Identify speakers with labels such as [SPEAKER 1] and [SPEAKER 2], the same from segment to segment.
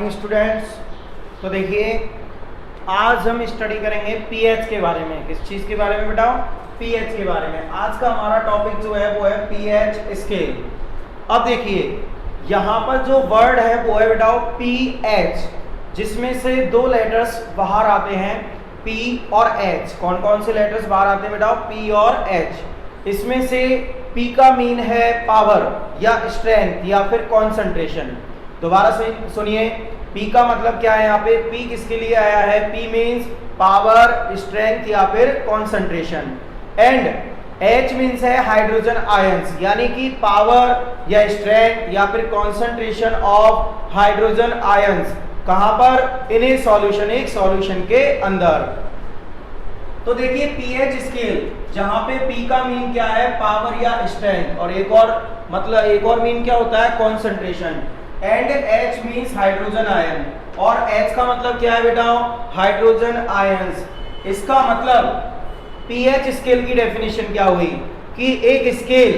[SPEAKER 1] Morning students. तो देखिए आज हम स्टडी करेंगे पीएच के बारे में। किस चीज़ के बारे में बताओ? पीएच के बारे में। आज का हमारा टॉपिक जो है वो है पीएच स्केल। अब देखिए यहाँ पर जो वर्ड है वो है बताओ पीएच, जिसमें से दो लेटर्स बाहर आते हैं पी और एच। कौन कौन से लेटर्स बाहर आते हैं बताओ? पी और एच। इसमें से पी का मीन है पावर या स्ट्रेंथ या फिर कॉन्सेंट्रेशन। दोबारा से सुनिए, पी का मतलब क्या है यहाँ पे? पी किसके लिए आया है? पी मीन्स पावर, स्ट्रेंथ या फिर कॉन्सेंट्रेशन। एंड एच मीन्स है हाइड्रोजन आयंस, यानी कि पावर या स्ट्रेंथ या फिर कॉन्सेंट्रेशन ऑफ हाइड्रोजन आयंस। कहां पर? इन ए सॉल्यूशन, एक सॉल्यूशन के अंदर। तो देखिए पीएच स्केल, जहां पे पी का मीन क्या है? पावर या स्ट्रेंथ, और एक और मीन क्या होता है? Concentration. And H means hydrogen ion, और एच का मतलब क्या है बेटा? Hydrogen ions. इसका मतलब पीएच स्केल की डेफिनेशन क्या हुई कि एक स्केल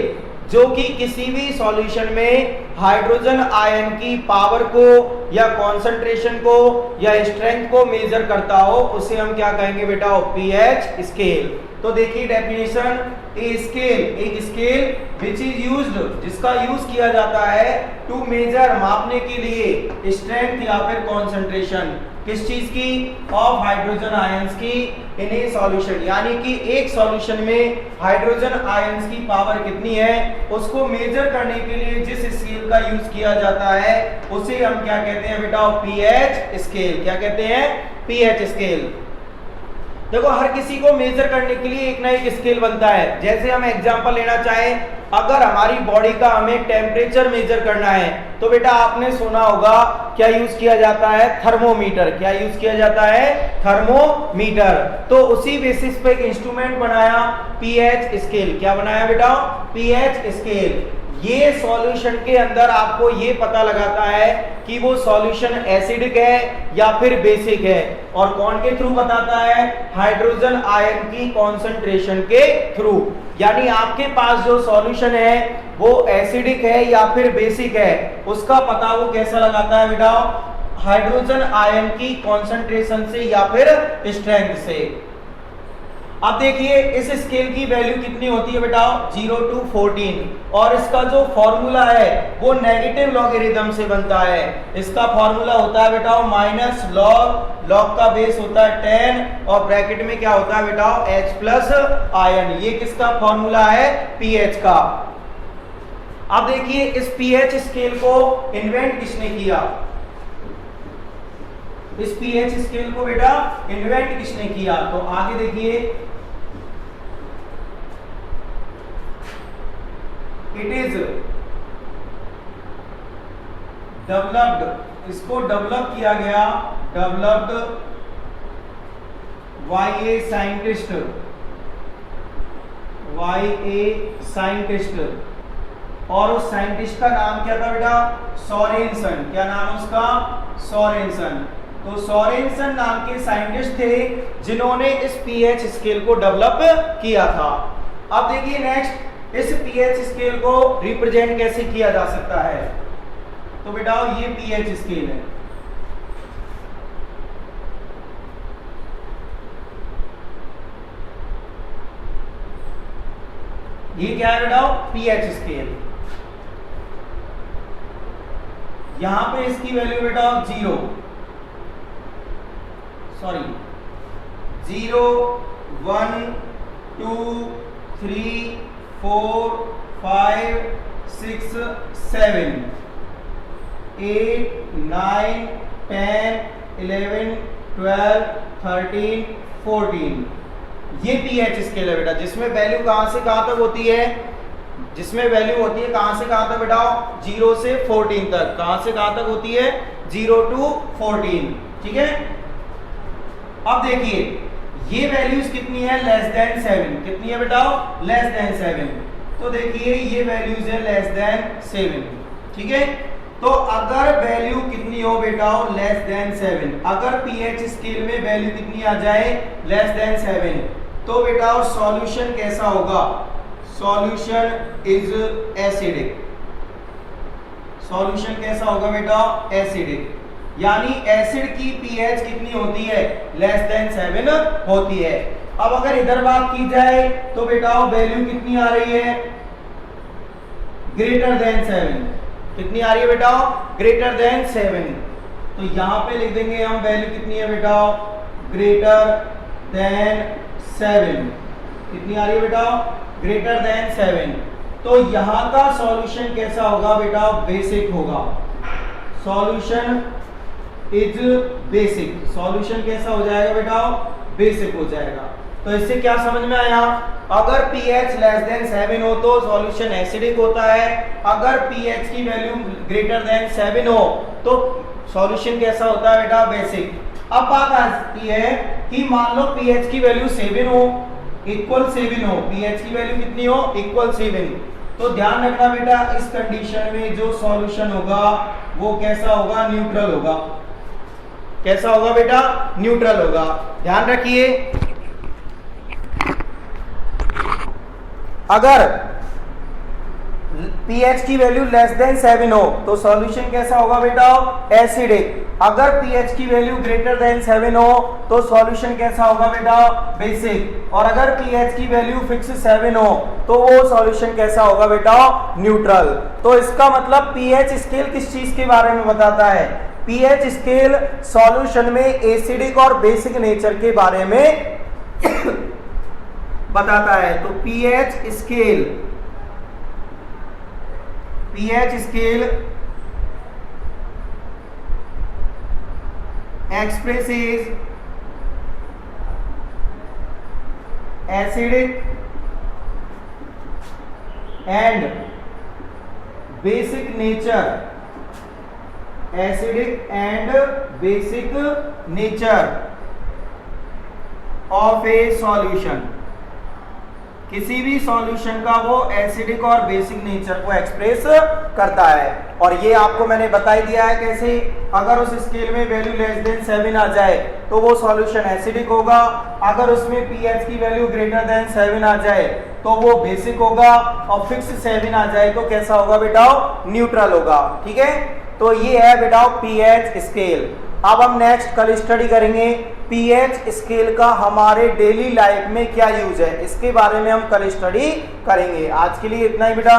[SPEAKER 1] जो कि किसी भी सॉल्यूशन में हाइड्रोजन आयन की पावर को या कॉन्सेंट्रेशन को या स्ट्रेंथ को मेजर करता हो, उसे हम क्या कहेंगे बेटा? PH scale. तो देखिए डेफिनेशन, ए स्केल, एक स्केल विच इज यूज्ड, जिसका यूज किया जाता है टू मेजर, मापने के लिए स्ट्रेंथ या फिर कॉन्सेंट्रेशन। किस चीज की? ऑफ हाइड्रोजन आयंस की इन ए सॉल्यूशन, यानी कि एक सॉल्यूशन में हाइड्रोजन आयंस की पावर कितनी है उसको मेजर करने के लिए जिस स्केल का यूज किया जाता है उसे हम क्या कहते हैं बेटा? PH scale. क्या कहते हैं? PH scale. देखो हर किसी को मेजर करने के लिए एक ना एक स्केल बनता है। जैसे हम एग्जांपल लेना चाहें, अगर हमारी बॉडी का हमें टेम्परेचर मेजर करना है तो बेटा आपने सुना होगा क्या यूज किया जाता है? थर्मोमीटर। क्या यूज किया जाता है? थर्मोमीटर। तो उसी बेसिस पे एक इंस्ट्रूमेंट बनाया पीएच स्केल। क्या बनाया बेटा? PH scale. ये सॉल्यूशन के अंदर आपको ये पता लगाता है कि वो सॉल्यूशन एसिडिक है या फिर बेसिक है, और कौन के थ्रू बताता है? हाइड्रोजन आयन की कॉन्सेंट्रेशन के थ्रू। यानी आपके पास जो सॉल्यूशन है वो एसिडिक है या फिर बेसिक है, उसका पता वो कैसा लगाता है बेटा? हाइड्रोजन आयन की कॉन्सेंट्रेशन से या फिर स्ट्रेंथ से। अब देखिए इस स्केल की वैल्यू कितनी होती है बेटा? 0 to 14, और इसका जो फॉर्मूला है वो नेगेटिव लॉगरिथम से बनता है। इसका फॉर्मूला होता है बेटा माइनस लॉग, लॉग का बेस होता है 10 और ब्रैकेट में क्या होता है बेटा? H plus ion. ये किसका फॉर्मूला है? पीएच का। अब देखिए इस पीएच स्केल को इन्वेंट किसने किया? इस पीएच स्केल को बेटा इन्वेंट किसने किया? तो आगे देखिए, इट इज डेवलप्ड, इसको डेवलप किया गया, डेवलप्ड बाय ए साइंटिस्ट, और उस साइंटिस्ट का नाम क्या था बेटा? सोरेनसन। क्या नाम है उसका? सोरेनसन। तो सोरेनसन नाम के साइंटिस्ट थे जिन्होंने इस पीएच स्केल को डेवलप किया था। अब देखिए नेक्स्ट, इस पीएच स्केल को रिप्रेजेंट कैसे किया जा सकता है? तो बेटा ये पीएच स्केल है। ये क्या है बेटा? PH scale. यहां पे इसकी वैल्यू बेटा 0, 1 2 3 4 5 6 7 8 9 10 11 12 13 14। ये पीएच स्केल है बेटा, जिसमें वैल्यू कहां से कहां तक होती है? जिसमें वैल्यू होती है कहां से कहां तक बेटा? 0 से 14 तक। कहां से कहां तक होती है? 0 to 14। ठीक है। अब देखिए ये वैल्यूज कितनी है? Less than 7। कितनी है बेटा? Less than 7। तो देखिए ये वैल्यूज है लेस देन 7। ठीक है। तो अगर वैल्यू कितनी हो बेटा? Less than 7। अगर पीएच स्केल में वैल्यू कितनी आ जाए? लेस देन 7, तो बेटा सॉल्यूशन कैसा होगा? Solution is acidic. सॉल्यूशन कैसा होगा बेटा? एसिडिक। यानी एसिड की पीएच कितनी होती है, लेस देन 7 होती है। अब अगर इधर बात की जाए तो बेटाओ वैल्यू कितनी आ रही है, ग्रेटर देन 7। कितनी आ रही है बेटाओ, ग्रेटर देन 7। तो यहां पे लिख देंगे हम वैल्यू कितनी है बेटाओ, ग्रेटर देन 7। कितनी आ रही है बेटाओ, ग्रेटर देन 7। तो यहां का सॉल्यूशन कैसा होगा बेटा, बेसिक होगा। सॉल्यूशन इज बेसिक, सॉल्यूशन कैसा हो जाएगा बेटा, बेसिक हो जाएगा। तो इससे क्या समझ में आया, अगर pH लेस देन 7 हो तो सॉल्यूशन एसिडिक होता है, अगर pH की वैल्यू ग्रेटर देन 7 हो तो सॉल्यूशन कैसा होता है बेटा, बेसिक। अब बात आती है कि मान लो pH की वैल्यू 7 हो, इक्वल 7 हो, pH की वैल्यू कितनी हो, इक्वल 7, तो ध्यान रखना बेटा इस कंडीशन में जो सॉल्यूशन होगा वो कैसा होगा, न्यूट्रल होगा। कैसा होगा बेटा, न्यूट्रल होगा। ध्यान रखिए अगर pH की वैल्यू लेस देन 7 हो तो सॉल्यूशन कैसा होगा बेटा, एसिडिक। अगर pH की वैल्यू ग्रेटर देन 7 हो तो सॉल्यूशन कैसा होगा बेटा, बेसिक। और अगर pH की वैल्यू फिक्स 7 हो तो वो सॉल्यूशन कैसा होगा बेटा, न्यूट्रल। तो इसका मतलब pH स्केल किस चीज के बारे में बताता है, pH स्केल सॉल्यूशन में एसिडिक और बेसिक नेचर के बारे में बताता है। तो pH scale expresses acidic and basic nature, acidic and basic nature of a solution। किसी भी सॉल्यूशन का वो एसिडिक और बेसिक नेचर को एक्सप्रेस करता है। और ये आपको मैंने बता ही दिया है कैसे, अगर उस स्केल में वैल्यू लेस देन 7 आ जाए तो वो सॉल्यूशन एसिडिक होगा, अगर उसमें pH की वैल्यू ग्रेटर देन 7 आ जाए तो वो बेसिक होगा, और फिक्स 7 आ जाए तो कैसा होगा बेटा, न्यूट्रल होगा। ठीक है, तो ये है बेटा pH स्केल। अब हम नेक्स्ट कल स्टडी करेंगे pH स्केल का हमारे डेली लाइफ में क्या यूज है, इसके बारे में हम कल स्टडी करेंगे। आज के लिए इतना ही बेटा।